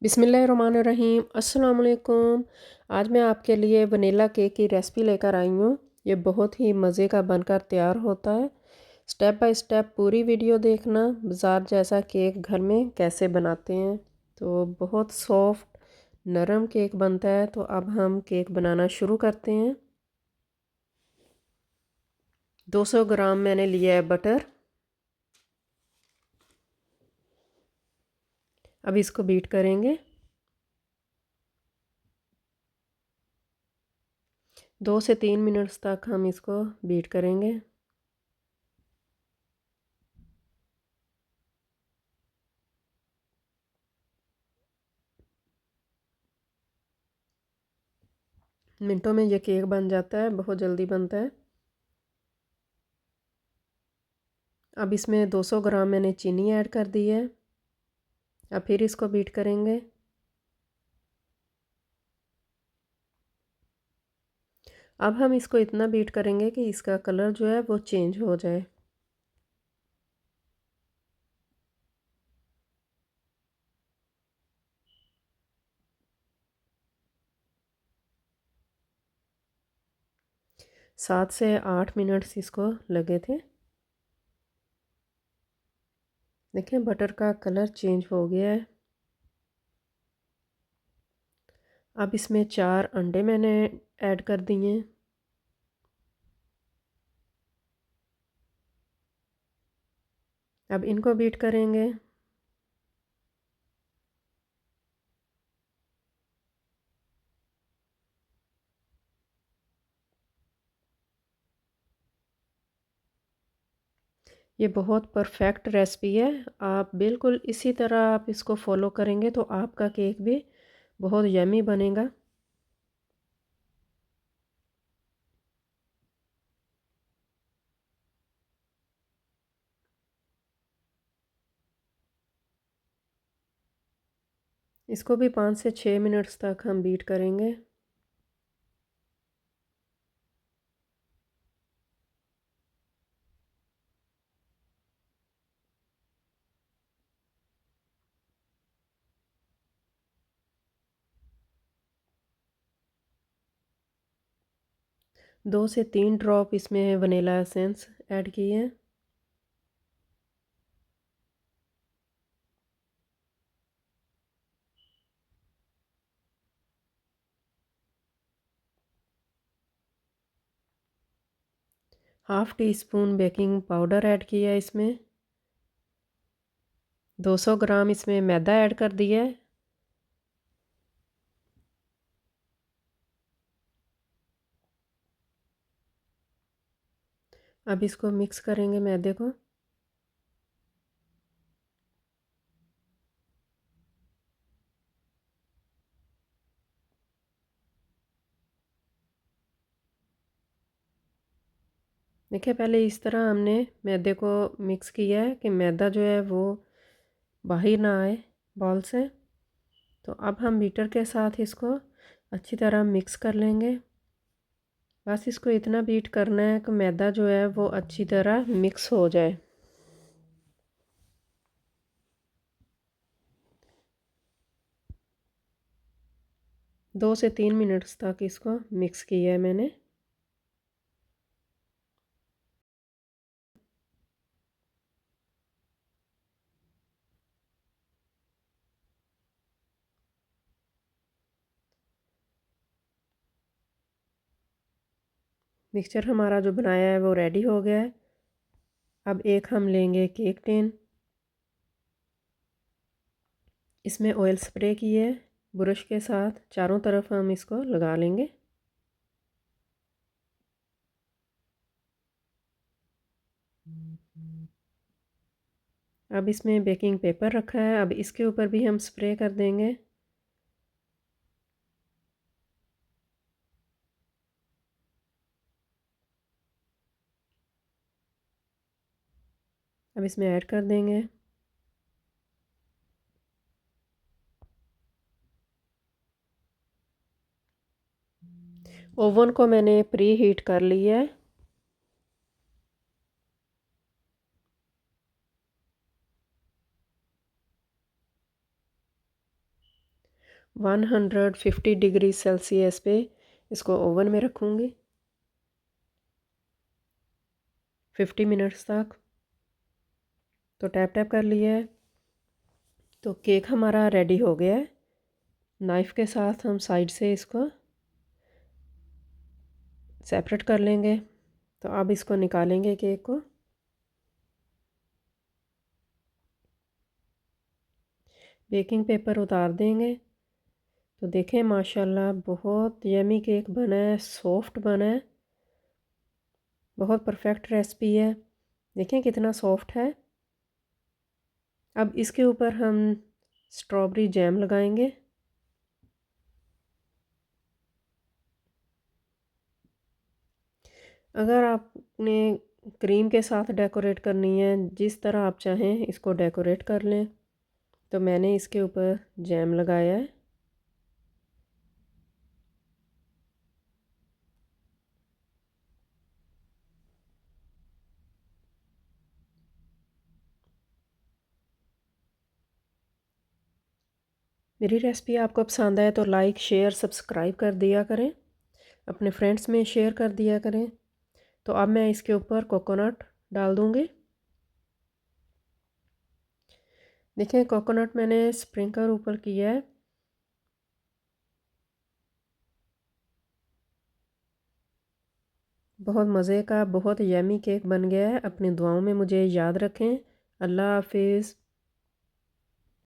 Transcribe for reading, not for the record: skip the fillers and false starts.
बिस्मिल्लाहिर्रहमानिर्रहीम अस्सलाम वालेकुम। आज मैं आपके लिए वनीला केक की रेसिपी लेकर आई हूँ। ये बहुत ही मज़े का बनकर तैयार होता है। स्टेप बाय स्टेप पूरी वीडियो देखना। बाज़ार जैसा केक घर में कैसे बनाते हैं। तो बहुत सॉफ्ट नरम केक बनता है। तो अब हम केक बनाना शुरू करते हैं। 200 ग्राम मैंने लिया है बटर। अब इसको बीट करेंगे। 2 से 3 मिनट्स तक हम इसको बीट करेंगे। मिनटों में ये केक बन जाता है, बहुत जल्दी बनता है। अब इसमें 200 ग्राम मैंने चीनी ऐड कर दी है। अब फिर इसको बीट करेंगे। अब हम इसको इतना बीट करेंगे कि इसका कलर जो है वो चेंज हो जाए। सात से 8 मिनट्स इसको लगे थे। देखें बटर का कलर चेंज हो गया है। अब इसमें 4 अंडे मैंने ऐड कर दिए हैं। अब इनको बीट करेंगे। ये बहुत परफेक्ट रेसिपी है। आप बिल्कुल इसी तरह आप इसको फॉलो करेंगे तो आपका केक भी बहुत यमी बनेगा। इसको भी 5 से 6 मिनट्स तक हम बीट करेंगे। दो से 3 ड्रॉप इसमें वनीला एसेंस ऐड किए हैं। Half tea spoon baking powder add किया है इसमें। 200 ग्राम इसमें मैदा ऐड कर दिया है। अब इसको मिक्स करेंगे मैदे को। देखिए पहले इस तरह हमने मैदे को मिक्स किया है कि मैदा जो है वो बाहर ना आए बॉल से। तो अब हम बीटर के साथ इसको अच्छी तरह मिक्स कर लेंगे। बस इसको इतना बीट करना है कि मैदा जो है वो अच्छी तरह मिक्स हो जाए। दो से 3 मिनट्स तक इसको मिक्स किया है मैंने। मिक्सचर हमारा जो बनाया है वो रेडी हो गया है। अब एक हम लेंगे केक टिन। इसमें ऑयल स्प्रे किए ब्रश के साथ चारों तरफ हम इसको लगा लेंगे। अब इसमें बेकिंग पेपर रखा है। अब इसके ऊपर भी हम स्प्रे कर देंगे। अब इसमें ऐड कर देंगे। ओवन को मैंने प्री हीट कर लिया है। 150 डिग्री सेल्सियस पे इसको ओवन में रखूँगी 50 मिनट्स तक। तो टैप टैप कर लिया है। तो केक हमारा रेडी हो गया है। नाइफ़ के साथ हम साइड से इसको सेपरेट कर लेंगे। तो अब इसको निकालेंगे केक को। बेकिंग पेपर उतार देंगे। तो देखें माशाल्लाह बहुत यमी केक बना है, सॉफ्ट बना है, बहुत परफेक्ट रेसिपी है। देखें कितना सॉफ्ट है। अब इसके ऊपर हम स्ट्रॉबेरी जैम लगाएंगे। अगर आपने क्रीम के साथ डेकोरेट करनी है, जिस तरह आप चाहें इसको डेकोरेट कर लें। तो मैंने इसके ऊपर जैम लगाया है। मेरी रेसिपी आपको पसंद आए तो लाइक शेयर सब्सक्राइब कर दिया करें, अपने फ्रेंड्स में शेयर कर दिया करें। तो अब मैं इसके ऊपर कोकोनट डाल दूँगी। देखिए कोकोनट मैंने स्प्रिंकल ऊपर किया है। बहुत मज़े का बहुत यमी केक बन गया है। अपनी दुआओं में मुझे याद रखें। अल्लाह हाफिज़।